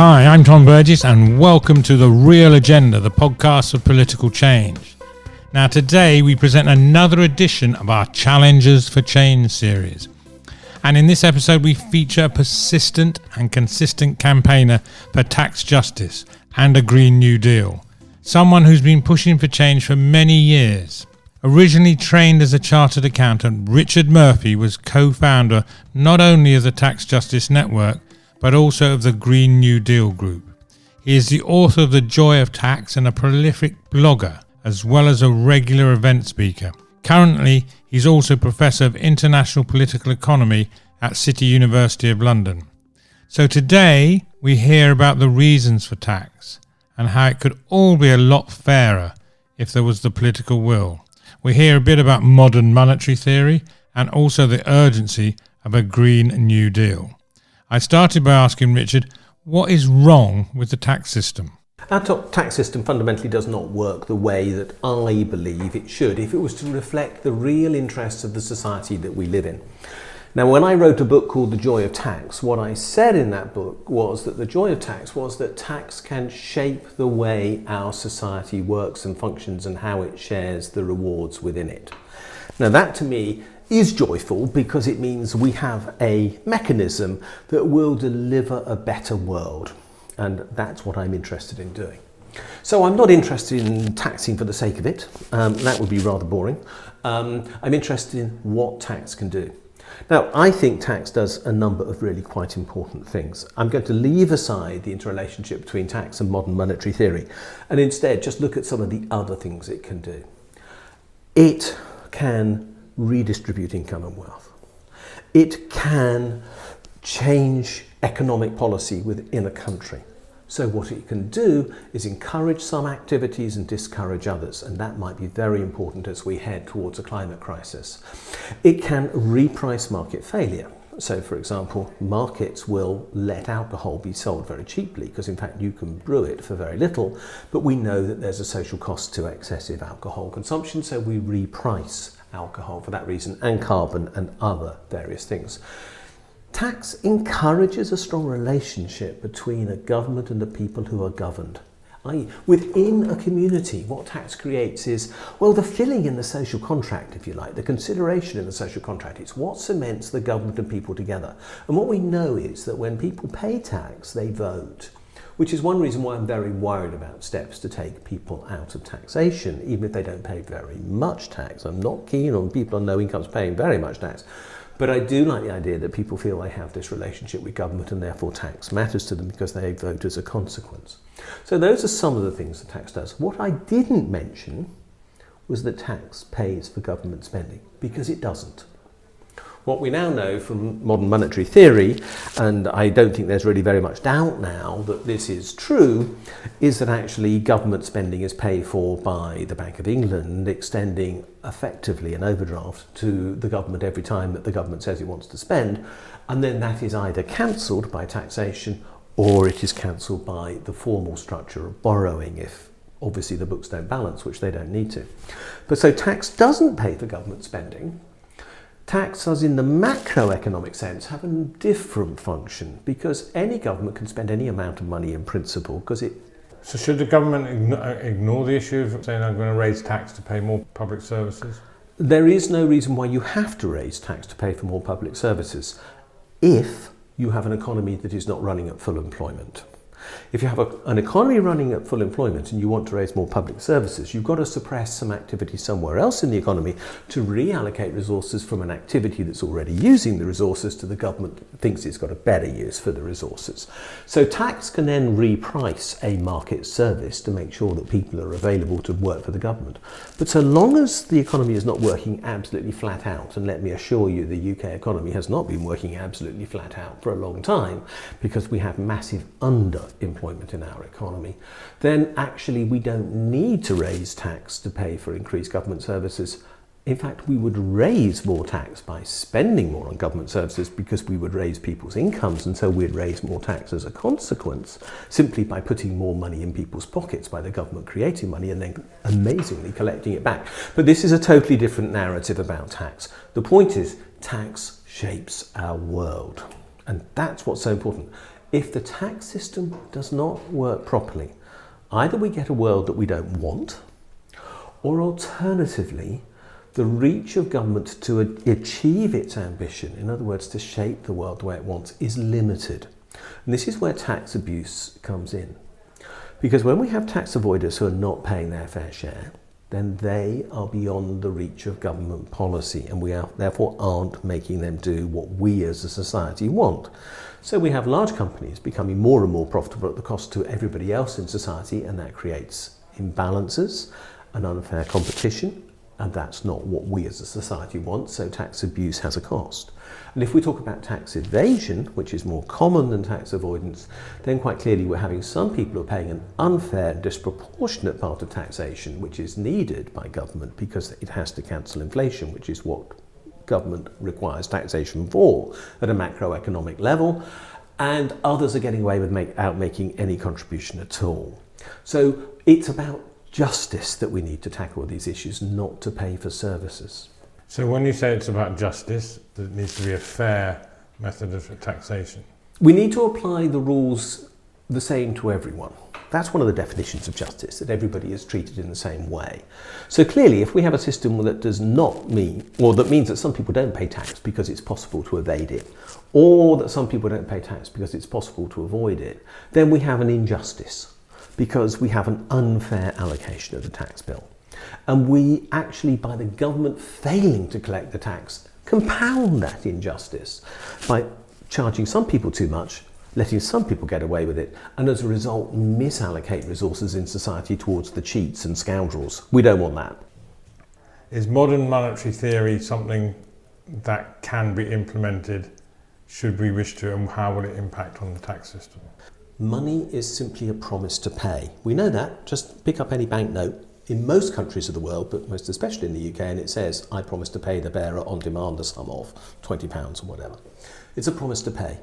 Hi, I'm Tom Burgess and welcome to The Real Agenda, the podcast of political change. Now today we present another edition of our Challengers for Change series. And in this episode we feature a persistent and consistent campaigner for tax justice and a Green New Deal. Someone who's been pushing for change for many years. Originally trained as a chartered accountant, Richard Murphy was co-founder not only of the Tax Justice Network, but also of the Green New Deal group. He is the author of The Joy of Tax and a prolific blogger, as well as a regular event speaker. Currently, he's also Professor of International Political Economy at City University of London. So today, we hear about the reasons for tax and how it could all be a lot fairer if there was the political will. We hear a bit about modern monetary theory and also the urgency of a Green New Deal. I started by asking Richard, what is wrong with the tax system? Our tax system fundamentally does not work the way that I believe it should if it was to reflect the real interests of the society that we live in. Now, when I wrote a book called The Joy of Tax, what I said in that book was that the joy of tax was that tax can shape the way our society works and functions and how it shares the rewards within it. Now, that to me is joyful because it means we have a mechanism that will deliver a better world. And that's what I'm interested in doing. So I'm not interested in taxing for the sake of it. That would be rather boring. I'm interested in what tax can do. Now, I think tax does a number of really quite important things. I'm going to leave aside the interrelationship between tax and modern monetary theory and instead just look at some of the other things it can do. It can redistribute income and wealth. It can change economic policy within a country. So what it can do is encourage some activities and discourage others, and that might be very important as we head towards a climate crisis. It can reprice market failure. So, for example, markets will let alcohol be sold very cheaply because, in fact, you can brew it for very little, but we know that there's a social cost to excessive alcohol consumption, so we reprice alcohol for that reason, and carbon and other various things. Tax encourages a strong relationship between a government and the people who are governed. Within a community, what tax creates is, well, the filling in the social contract, if you like, the consideration in the social contract. It's what cements the government and people together. And what we know is that when people pay tax, they vote, which is one reason why I'm very worried about steps to take people out of taxation, even if they don't pay very much tax. I'm not keen on people on no incomes paying very much tax. But I do like the idea that people feel they have this relationship with government and therefore tax matters to them because they vote as a consequence. So those are some of the things that tax does. What I didn't mention was that tax pays for government spending, because it doesn't. What we now know from modern monetary theory, and I don't think there's really very much doubt now that this is true, is that actually government spending is paid for by the Bank of England extending effectively an overdraft to the government every time that the government says it wants to spend, and then that is either cancelled by taxation or it is cancelled by the formal structure of borrowing if obviously the books don't balance, which they don't need to. But so tax doesn't pay for government spending. Tax does, in the macroeconomic sense, have a different function because any government can spend any amount of money in principle because it... So should the government ignore the issue of saying I'm going to raise tax to pay more public services? There is no reason why you have to raise tax to pay for more public services if you have an economy that is not running at full employment. If you have an economy running at full employment and you want to raise more public services, you've got to suppress some activity somewhere else in the economy to reallocate resources from an activity that's already using the resources to the government that thinks it's got a better use for the resources. So tax can then reprice a market service to make sure that people are available to work for the government. But so long as the economy is not working absolutely flat out, and let me assure you the UK economy has not been working absolutely flat out for a long time because we have massive underemployment in our economy, then actually we don't need to raise tax to pay for increased government services. In fact, we would raise more tax by spending more on government services because we would raise people's incomes, and so we'd raise more tax as a consequence simply by putting more money in people's pockets by the government creating money and then amazingly collecting it back. But this is a totally different narrative about tax. The point is, tax shapes our world, and that's what's so important. If the tax system does not work properly, either we get a world that we don't want, or alternatively, the reach of government to achieve its ambition, in other words, to shape the world the way it wants, is limited. And this is where tax abuse comes in. Because when we have tax avoiders who are not paying their fair share, then they are beyond the reach of government policy, and we therefore aren't making them do what we as a society want. So we have large companies becoming more and more profitable at the cost to everybody else in society, and that creates imbalances and unfair competition, and that's not what we as a society want, so tax abuse has a cost. And if we talk about tax evasion, which is more common than tax avoidance, then quite clearly we're having some people who are paying an unfair, disproportionate part of taxation, which is needed by government because it has to cancel inflation, which is what government requires taxation for at a macroeconomic level, and others are getting away without making any contribution at all. So it's about justice that we need to tackle these issues, not to pay for services. So when you say it's about justice, there needs to be a fair method of taxation. We need to apply the rules the same to everyone. That's one of the definitions of justice, that everybody is treated in the same way. So clearly, if we have a system that does not mean, or that means that some people don't pay tax because it's possible to evade it, or that some people don't pay tax because it's possible to avoid it, then we have an injustice, because we have an unfair allocation of the tax bill. And we actually, by the government failing to collect the tax, compound that injustice by charging some people too much, letting some people get away with it, and as a result misallocate resources in society towards the cheats and scoundrels. We don't want that. Is modern monetary theory something that can be implemented should we wish to, and how will it impact on the tax system? Money is simply a promise to pay. We know that. Just pick up any banknote in most countries of the world, but most especially in the UK, and it says, I promise to pay the bearer on demand a sum of £20 or whatever. It's a promise to pay.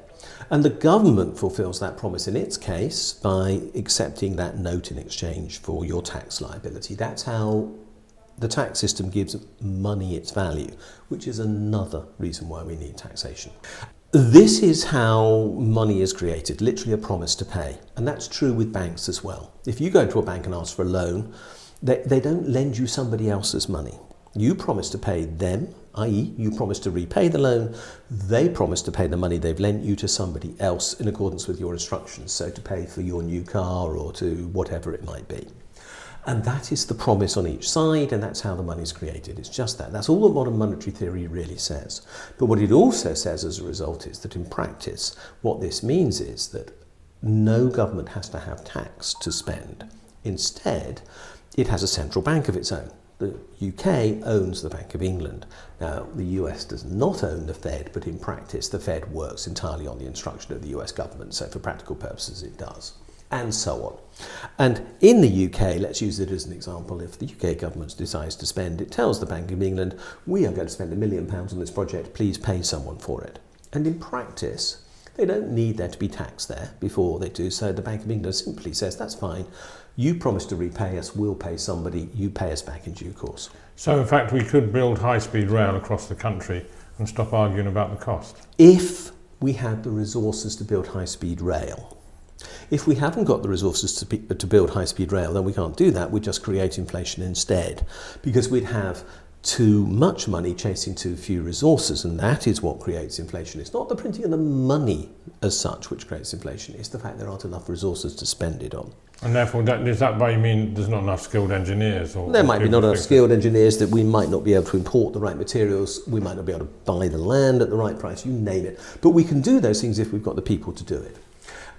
And the government fulfills that promise in its case by accepting that note in exchange for your tax liability. That's how the tax system gives money its value, which is another reason why we need taxation. This is how money is created, literally a promise to pay. And that's true with banks as well. If you go to a bank and ask for a loan, they don't lend you somebody else's money. You promise to pay them, i.e. you promise to repay the loan, they promise to pay the money they've lent you to somebody else in accordance with your instructions, so to pay for your new car or to whatever it might be. And that is the promise on each side, and that's how the money is created. It's just that. That's all that modern monetary theory really says. But what it also says as a result is that in practice, what this means is that no government has to have tax to spend. Instead, it has a central bank of its own. The UK owns the Bank of England. Now, the US does not own the Fed, but in practice, the Fed works entirely on the instruction of the US government. So for practical purposes, it does. And so on. And in the UK, let's use it as an example, if the UK government decides to spend, it tells the Bank of England, we are going to spend £1 million on this project, please pay someone for it. And in practice, they don't need there to be tax there before they do so. The Bank of England simply says, that's fine, you promise to repay us, we'll pay somebody, you pay us back in due course. So in fact, we could build high-speed rail across the country and stop arguing about the cost? If we had the resources to build high-speed rail. If we haven't got the resources to build high-speed rail, then we can't do that. We'd just create inflation instead, because we'd have too much money chasing too few resources, and that is what creates inflation. It's not the printing of the money as such which creates inflation, it's the fact there aren't enough resources to spend it on. And therefore, does that by you mean there's not enough skilled engineers? Or there might be not enough skilled engineers, that we might not be able to import the right materials, we might not be able to buy the land at the right price, you name it. But we can do those things if we've got the people to do it.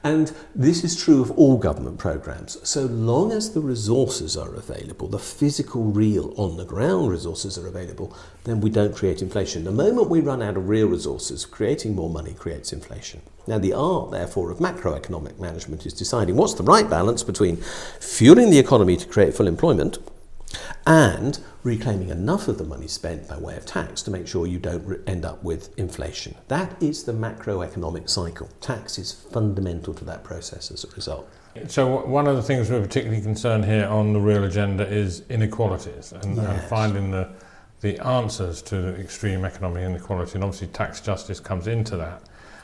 And this is true of all government programmes. So long as the resources are available, the physical, real, on-the-ground resources are available, then we don't create inflation. The moment we run out of real resources, creating more money creates inflation. Now, the art, therefore, of macroeconomic management is deciding what's the right balance between fueling the economy to create full employment and reclaiming enough of the money spent by way of tax to make sure you don't end up with inflation. That is the macroeconomic cycle. Tax is fundamental to that process as a result. So one of the things we're particularly concerned here on the real agenda is inequalities and finding the answers to the extreme economic inequality, and obviously tax justice comes into that.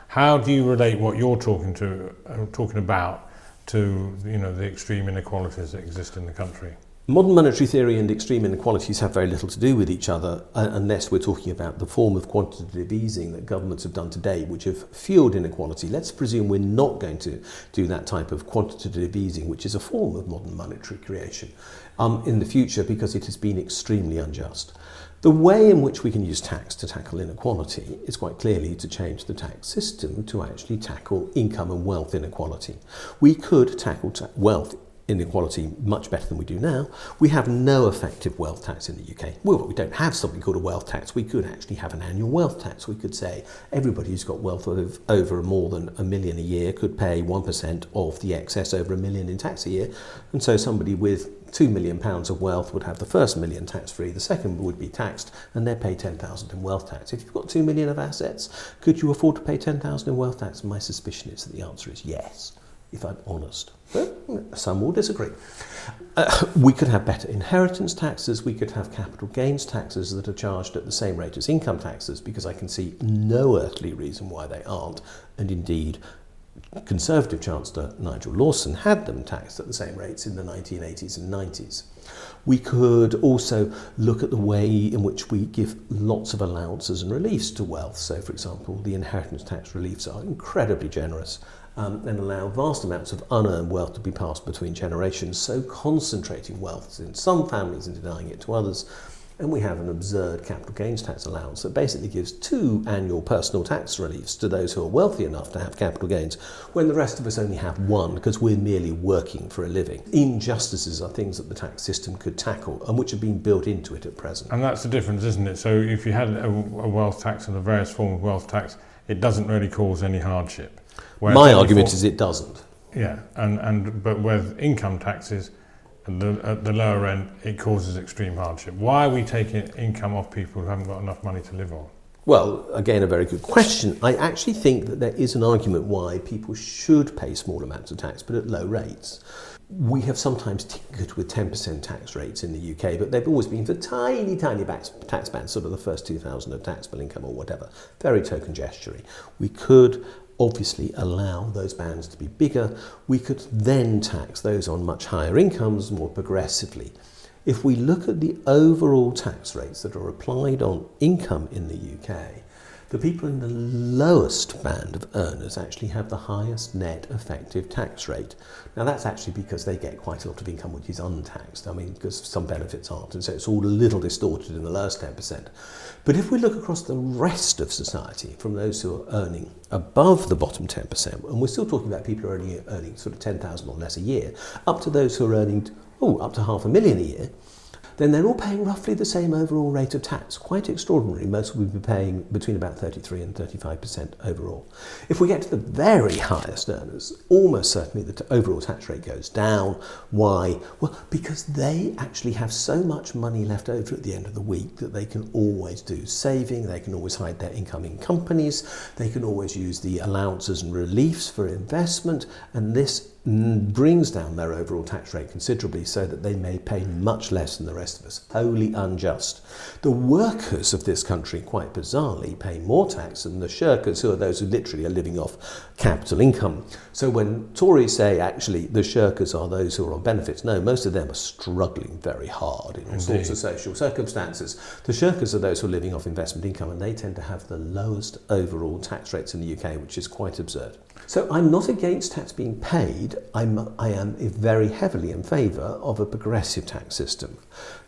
How do you relate what you're talking about to the extreme inequalities that exist in the country? Modern monetary theory and extreme inequalities have very little to do with each other unless we're talking about the form of quantitative easing that governments have done today, which have fueled inequality. Let's presume we're not going to do that type of quantitative easing, which is a form of modern monetary creation, in the future, because it has been extremely unjust. The way in which we can use tax to tackle inequality is quite clearly to change the tax system to actually tackle income and wealth inequality. We could tackle wealth inequality much better than we do now. We have no effective wealth tax in the UK. Well, we don't have something called a wealth tax. We could actually have an annual wealth tax. We could say everybody who's got wealth of over more than $1 million a year could pay 1% of the excess over $1 million in tax a year. And so somebody with £2 million of wealth would have the first $1 million tax-free, the second would be taxed, and they'd pay $10,000 in wealth tax. If you've got $2 million of assets, could you afford to pay $10,000 in wealth tax? My suspicion is that the answer is yes, if I'm honest. But some will disagree. We could have better inheritance taxes. We could have capital gains taxes that are charged at the same rate as income taxes, because I can see no earthly reason why they aren't. And indeed, Conservative Chancellor Nigel Lawson had them taxed at the same rates in the 1980s and 90s. We could also look at the way in which we give lots of allowances and reliefs to wealth. So, for example, the inheritance tax reliefs are incredibly generous and allow vast amounts of unearned wealth to be passed between generations, so concentrating wealth in some families and denying it to others. And we have an absurd capital gains tax allowance that basically gives 2 annual personal tax reliefs to those who are wealthy enough to have capital gains, when the rest of us only have 1 because we're merely working for a living. Injustices are things that the tax system could tackle and which have been built into it at present. And that's the difference, isn't it? So if you had a wealth tax and a various form of wealth tax, it doesn't really cause any hardship. My argument is it doesn't. Yeah, but with income taxes, at the lower end, it causes extreme hardship. Why are we taking income off people who haven't got enough money to live on? Well, again, a very good question. I actually think that there is an argument why people should pay small amounts of tax, but at low rates. We have sometimes tinkered with 10% tax rates in the UK, but they've always been for tiny tax bands, sort of the first 2,000 of taxable income or whatever. Very token gestury. We could obviously allow those bands to be bigger. We could then tax those on much higher incomes more progressively. If we look at the overall tax rates that are applied on income in the UK, the people in the lowest band of earners actually have the highest net effective tax rate. Now that's actually because they get quite a lot of income which is untaxed. I mean, because some benefits aren't, and so it's all a little distorted in the lowest 10%. But if we look across the rest of society, from those who are earning above the bottom 10%, and we're still talking about people who are earning sort of 10,000 or less a year, up to those who are earning up to $500,000 a year, then they're all paying roughly the same overall rate of tax. Quite extraordinary. Most will be paying between about 33 and 35% overall. If we get to the very highest earners, almost certainly the overall tax rate goes down. Why? Well, because they actually have so much money left over at the end of the week that they can always do saving, they can always hide their income in companies, they can always use the allowances and reliefs for investment, and this brings down their overall tax rate considerably so that they may pay much less than the rest of us. Wholly unjust. The workers of this country, quite bizarrely, pay more tax than the shirkers, who are those who literally are living off capital income. So when Tories say actually the shirkers are those who are on benefits, no, most of them are struggling very hard in all sorts of social circumstances. The shirkers are those who are living off investment income, and they tend to have the lowest overall tax rates in the UK, which is quite absurd. So I'm not against tax being paid. I am very heavily in favour of a progressive tax system.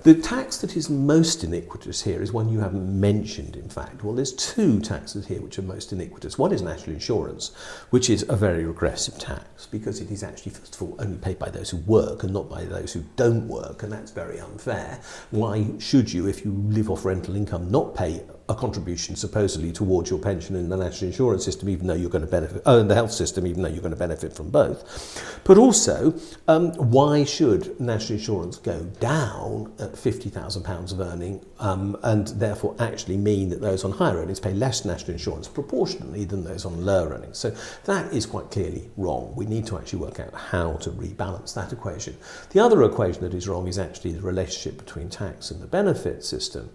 The tax that is most iniquitous here is one you haven't mentioned, in fact. Well, there's 2 taxes here which are most iniquitous. One is national insurance, which is a very regressive tax because it is actually, first of all, only paid by those who work and not by those who don't work, and that's very unfair. Why should you, if you live off rental income, not pay a contribution supposedly towards your pension in the national insurance system, even though you're going to benefit, in the health system, even though you're going to benefit from both? But also, why should national insurance go down at £50,000 of earning, and therefore actually mean that those on higher earnings pay less national insurance proportionally than those on lower earnings? So that is quite clearly wrong. We need to actually work out how to rebalance that equation. The other equation that is wrong is actually the relationship between tax and the benefit system,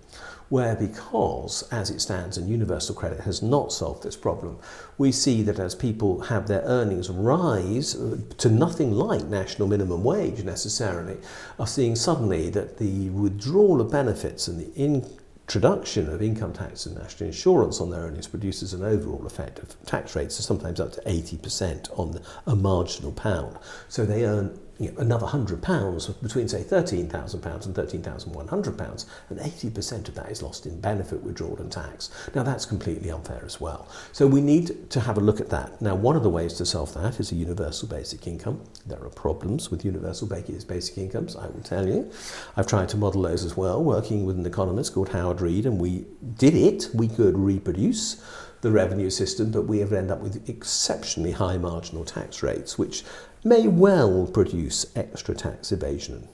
where because, as it stands, and universal credit has not solved this problem, we see that as people have their earnings rise to nothing like national minimum wage necessarily, are seeing suddenly that the withdrawal of benefits and the introduction of income tax and national insurance on their earnings produces an overall effect of tax rates of sometimes up to 80% on a marginal pound. So they earn another £100 between, say, £13,000 and £13,100, and 80% of that is lost in benefit withdrawal and tax. Now, that's completely unfair as well. So we need to have a look at that. Now, one of the ways to solve that is a universal basic income. There are problems with universal basic incomes, I will tell you. I've tried to model those as well, working with an economist called Howard Reed, and we did it. We could reproduce the revenue system, but we have ended up with exceptionally high marginal tax rates, which may well produce extra tax evasion,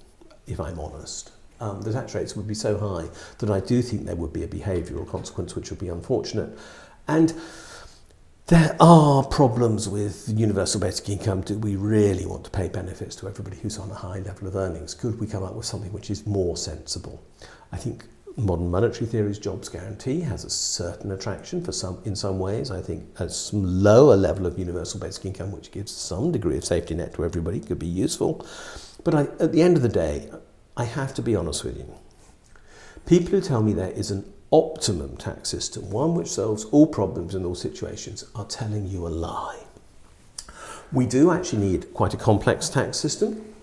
if I'm honest. The tax rates would be so high that I do think there would be a behavioural consequence which would be unfortunate. And there are problems with universal basic income. Do we really want to pay benefits to everybody who's on a high level of earnings? Could we come up with something which is more sensible? I think modern monetary theory's jobs guarantee has a certain attraction in some ways. I think a lower level of universal basic income, which gives some degree of safety net to everybody, could be useful. But at the end of the day, I have to be honest with you. People who tell me there is an optimum tax system, one which solves all problems in all situations, are telling you a lie. We do actually need quite a complex tax system.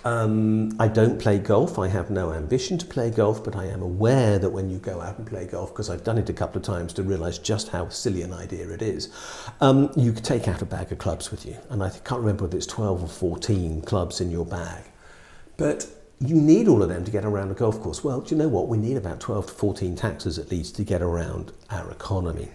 I don't play golf. I have no ambition to play golf, but I am aware that when you go out and play golf, because I've done it a couple of times to realise just how silly an idea it is, you could take out a bag of clubs with you. And I can't remember whether it's 12 or 14 clubs in your bag. But you need all of them to get around a golf course. Well, do you know what? We need about 12 to 14 taxes at least to get around our economy.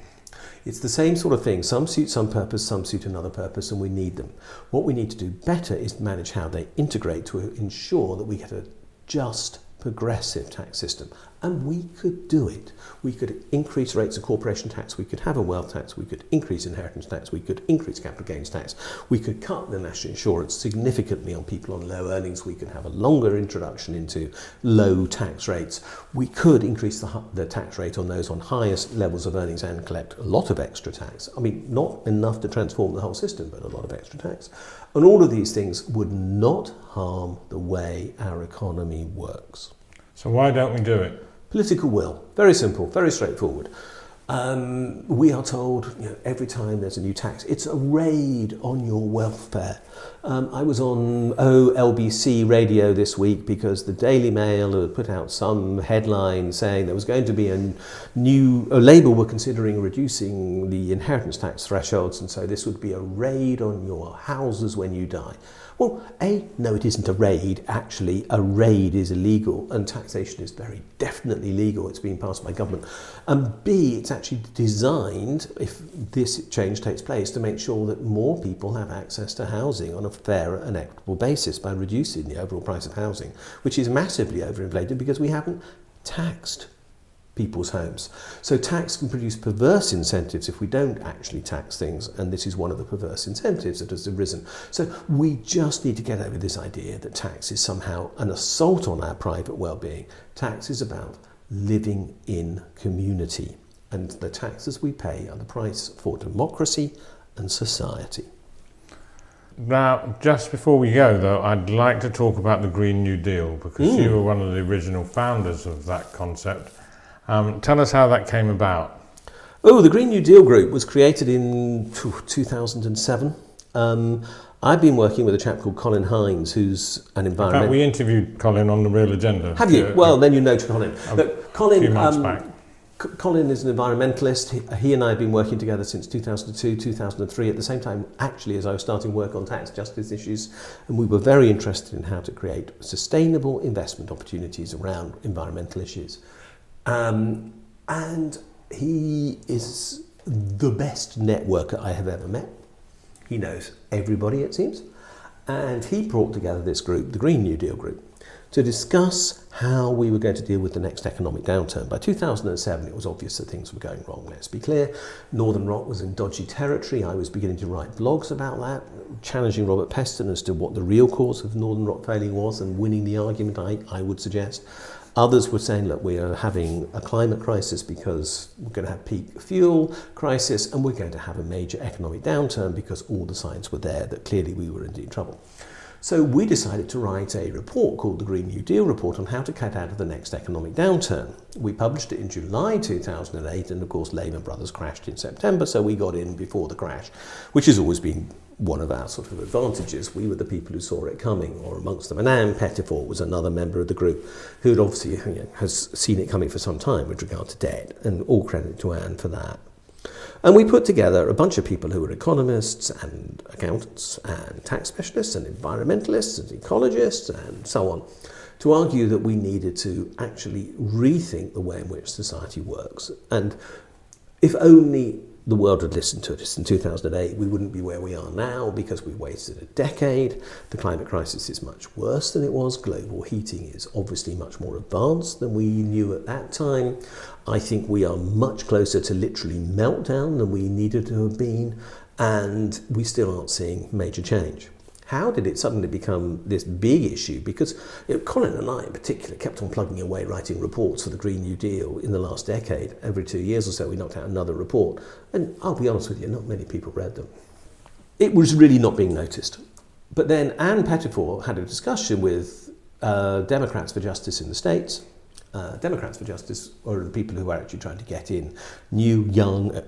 It's the same sort of thing. Some suit some purpose, some suit another purpose, and we need them. What we need to do better is manage how they integrate to ensure that we get a just, progressive tax system. And we could do it. We could increase rates of corporation tax, we could have a wealth tax, we could increase inheritance tax, we could increase capital gains tax, we could cut the national insurance significantly on people on low earnings, we could have a longer introduction into low tax rates, we could increase the tax rate on those on highest levels of earnings and collect a lot of extra tax. I mean, not enough to transform the whole system, but a lot of extra tax. And all of these things would not harm the way our economy works. So why don't we do it? Political will. Very simple, very straightforward. We are told every time there's a new tax, it's a raid on your welfare. I was on LBC radio this week because the Daily Mail had put out some headline saying there was going to be Labour were considering reducing the inheritance tax thresholds, and so this would be a raid on your houses when you die. Well, no, it isn't a raid. Actually, a raid is illegal and taxation is very definitely legal. It's being passed by government. And B, it's actually designed, if this change takes place, to make sure that more people have access to housing on a fair and equitable basis by reducing the overall price of housing, which is massively overinflated because we haven't taxed people's homes. So tax can produce perverse incentives if we don't actually tax things, and this is one of the perverse incentives that has arisen. So we just need to get over this idea that tax is somehow an assault on our private well-being. Tax is about living in community, and the taxes we pay are the price for democracy and society. Now, just before we go, though, I'd like to talk about the Green New Deal, because you were one of the original founders of that concept. Tell us how that came about. The Green New Deal group was created in 2007. I've been working with a chap called Colin Hines, who's an environmental... In fact, we interviewed Colin on The Real Agenda. Have you? Well, then you know Colin. Look, Colin, a few months back. Colin is an environmentalist. He and I have been working together since 2002, 2003, at the same time, actually, as I was starting work on tax justice issues. And we were very interested in how to create sustainable investment opportunities around environmental issues. And he is the best networker I have ever met. He knows everybody, it seems. And he brought together this group, the Green New Deal group, to discuss how we were going to deal with the next economic downturn. By 2007, it was obvious that things were going wrong, let's be clear. Northern Rock was in dodgy territory. I was beginning to write blogs about that, challenging Robert Peston as to what the real cause of Northern Rock failing was and winning the argument, I would suggest. Others were saying, look, we are having a climate crisis because we're going to have peak fuel crisis, and we're going to have a major economic downturn because all the signs were there that clearly we were in deep trouble. So we decided to write a report called the Green New Deal Report on how to cut out of the next economic downturn. We published it in July 2008, and of course Lehman Brothers crashed in September, so we got in before the crash, which has always been one of our sort of advantages. We were the people who saw it coming, or amongst them. And Anne Pettifor was another member of the group who had obviously has seen it coming for some time with regard to debt, and all credit to Anne for that. And we put together a bunch of people who were economists and accountants and tax specialists and environmentalists and ecologists and so on, to argue that we needed to actually rethink the way in which society works. And if only the world had listened to us in 2008, we wouldn't be where we are now, because we wasted a decade. The climate crisis is much worse than it was. Global heating is obviously much more advanced than we knew at that time. I think we are much closer to literally meltdown than we needed to have been, and we still aren't seeing major change. How did it suddenly become this big issue? Because Colin and I in particular kept on plugging away writing reports for the Green New Deal in the last decade. Every 2 years or so we knocked out another report, and I'll be honest with you, not many people read them. It was really not being noticed. But then Anne Pettifor had a discussion with Democrats for Justice in the States. Democrats for Justice are the people who are actually trying to get in new, young,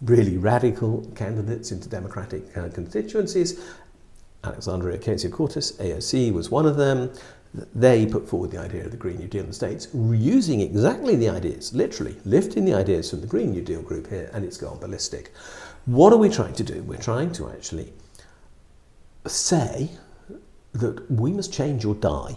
really radical candidates into Democratic constituencies. Alexandria Ocasio-Cortez, AOC, was one of them. They put forward the idea of the Green New Deal in the States, using exactly the ideas, literally lifting the ideas from the Green New Deal group here, and it's gone ballistic. What are we trying to do? We're trying to actually say that we must change or die.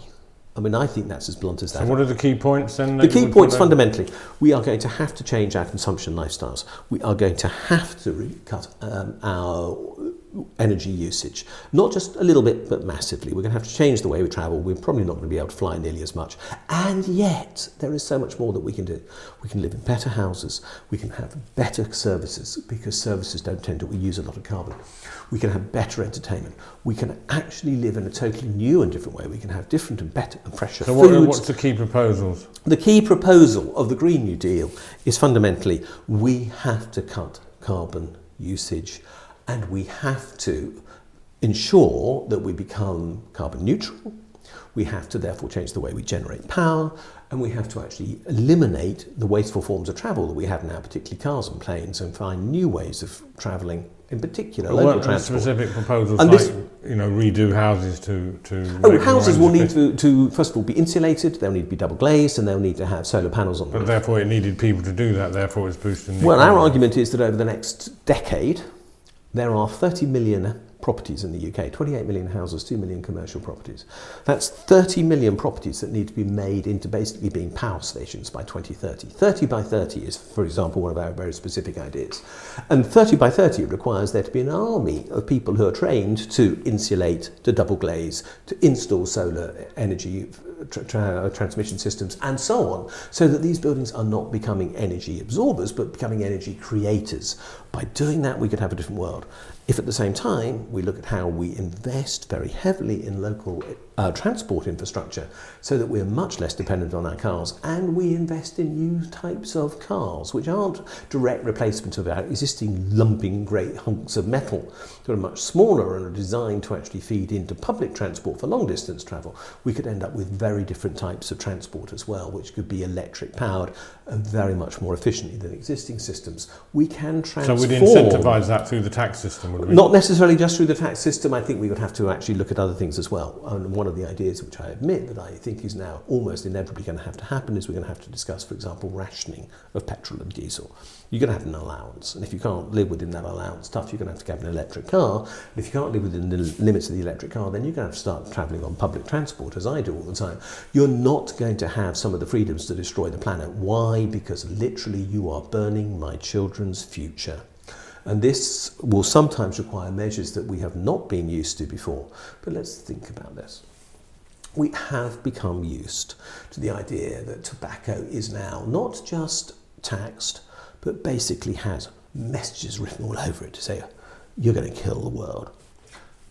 I mean, I think that's as blunt as that. So what are the key points then? The key points fundamentally, we are going to have to change our consumption lifestyles. We are going to have to cut our energy usage. Not just a little bit, but massively. We're going to have to change the way we travel. We're probably not going to be able to fly nearly as much. And yet, there is so much more that we can do. We can live in better houses. We can have better services, because services don't tend to use a lot of carbon. We can have better entertainment. We can actually live in a totally new and different way. We can have different and better and fresher foods. So what's the key proposals? The key proposal of the Green New Deal is fundamentally we have to cut carbon usage, and we have to ensure that we become carbon neutral. We have to therefore change the way we generate power, and we have to actually eliminate the wasteful forms of travel that we have now, particularly cars and planes, and find new ways of travelling, in particular local transport. Specific proposals and redo houses to houses will need to first of all be insulated. They'll need to be double glazed, and they'll need to have solar panels on them. But therefore it needed people to do that, therefore it's boosting the economy. Our argument is that over the next decade there are 30 million properties in the UK, 28 million houses, 2 million commercial properties. That's 30 million properties that need to be made into basically being power stations by 2030. 30 by 30 is, for example, one of our very specific ideas. And 30 by 30 requires there to be an army of people who are trained to insulate, to double glaze, to install solar energy transmission systems and so on, so that these buildings are not becoming energy absorbers but becoming energy creators. By doing that we could have a different world. If at the same time we look at how we invest very heavily in local transport infrastructure so that we're much less dependent on our cars, and we invest in new types of cars which aren't direct replacement of our existing lumping great hunks of metal, that are much smaller and are designed to actually feed into public transport for long distance travel, we could end up with very different types of transport as well, which could be electric powered and very much more efficiently than existing systems. We can transform. So we'd incentivise that through the tax system, would we? Not necessarily just through the tax system. I think we would have to actually look at other things as well. And one of the ideas which I admit that I think is now almost inevitably going to have to happen is we're going to have to discuss, for example, rationing of petrol and diesel. You're going to have an allowance, and if you can't live within that allowance, you're going to have to get an electric car. And if you can't live within the limits of the electric car, then you're going to have to start travelling on public transport, as I do all the time. You're not going to have some of the freedoms to destroy the planet. Why? Because literally you are burning my children's future. And this will sometimes require measures that we have not been used to before. But let's think about this. We have become used to the idea that tobacco is now not just taxed, but basically has messages written all over it to say, you're going to kill the world.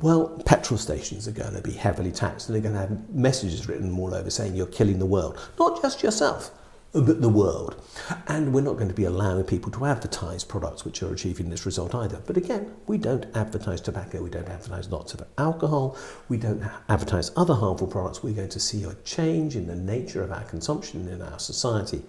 Well, petrol stations are going to be heavily taxed, and they're going to have messages written all over saying you're killing the world. Not just yourself, but the world. And we're not going to be allowing people to advertise products which are achieving this result either. But again, we don't advertise tobacco, we don't advertise lots of alcohol, we don't advertise other harmful products. We're going to see a change in the nature of our consumption in our society.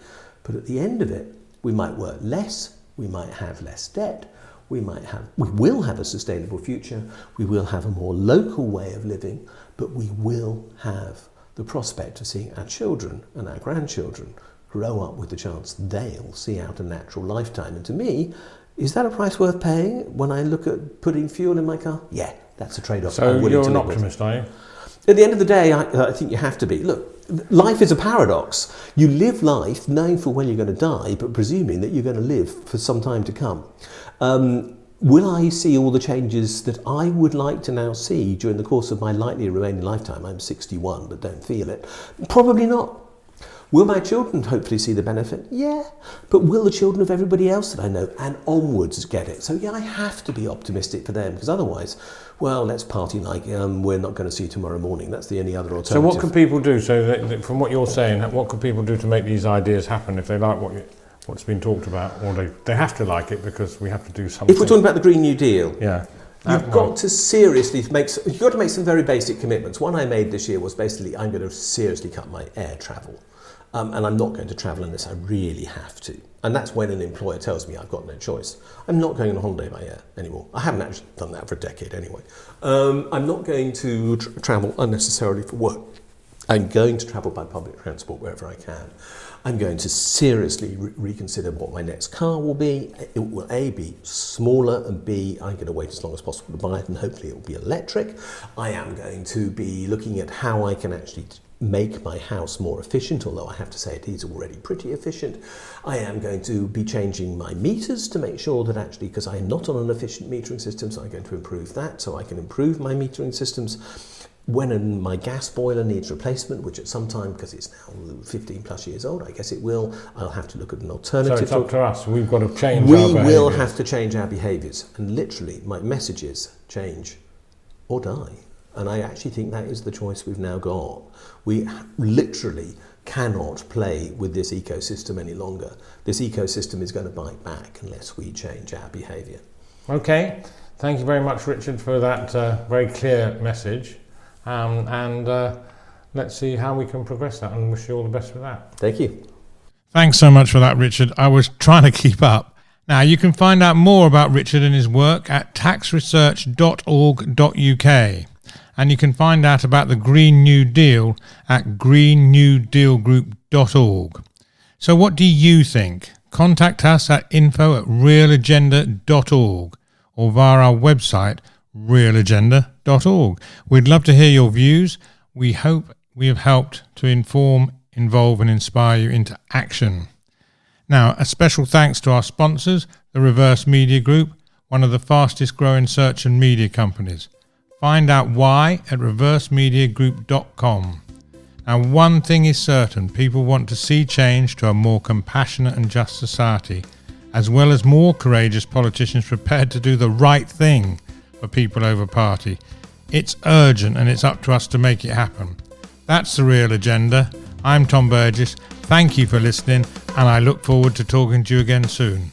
But at the end of it, we might work less, we might have less debt, we will have a sustainable future, we will have a more local way of living, but we will have the prospect of seeing our children and our grandchildren grow up with the chance they'll see out a natural lifetime. And to me, is that a price worth paying when I look at putting fuel in my car? Yeah, that's a trade-off. So you're an optimist, are you? At the end of the day, I think you have to be. Look, life is a paradox. You live life knowing for when you're going to die, but presuming that you're going to live for some time to come. Will I see all the changes that I would like to now see during the course of my likely remaining lifetime? I'm 61, but don't feel it. Probably not. Will my children hopefully see the benefit? Yeah. But will the children of everybody else that I know and onwards get it? So yeah, I have to be optimistic for them, because otherwise, well, let's party like we're not going to see tomorrow morning. That's the only other alternative. So what can people do? So that from what you're saying, what can people do to make these ideas happen if they like what's been talked about, or they have to like it because we have to do something? If we're talking about the Green New Deal, yeah. You've got to make some very basic commitments. One I made this year was basically I'm going to seriously cut my air travel. And I'm not going to travel unless I really have to. And that's when an employer tells me I've got no choice. I'm not going on holiday by air anymore. I haven't actually done that for a decade anyway. I'm not going to travel unnecessarily for work. I'm going to travel by public transport wherever I can. I'm going to seriously reconsider what my next car will be. It will A, be smaller, and B, I'm going to wait as long as possible to buy it, and hopefully it will be electric. I am going to be looking at how I can actually make my house more efficient, although I have to say it is already pretty efficient. I am going to be changing my meters to make sure that actually, because I am not on an efficient metering system, so I'm going to improve that, so I can improve my metering systems. When my gas boiler needs replacement, which at some time, because it's now 15 plus years old, I guess it will, I'll have to look at an alternative. So it's up to us, we've got to change our behaviours. We will have to change our behaviours, and literally my message is change or die. And I actually think that is the choice we've now got. We literally cannot play with this ecosystem any longer. This ecosystem is going to bite back unless we change our behaviour. Okay, thank you very much, Richard, for that very clear message. And let's see how we can progress that, and wish you all the best with that. Thank you. Thanks so much for that, Richard. I was trying to keep up. Now, you can find out more about Richard and his work at taxresearch.org.uk. And you can find out about the Green New Deal at greennewdealgroup.org. So what do you think? Contact us at info@realagenda.org or via our website, realagenda.org. We'd love to hear your views. We hope we have helped to inform, involve and inspire you into action. Now, a special thanks to our sponsors, the Reverse Media Group, one of the fastest growing search and media companies. Find out why at reversemediagroup.com. Now, one thing is certain, people want to see change to a more compassionate and just society, as well as more courageous politicians prepared to do the right thing for people over party. It's urgent, and it's up to us to make it happen. That's The Real Agenda. I'm Tom Burgess. Thank you for listening, and I look forward to talking to you again soon.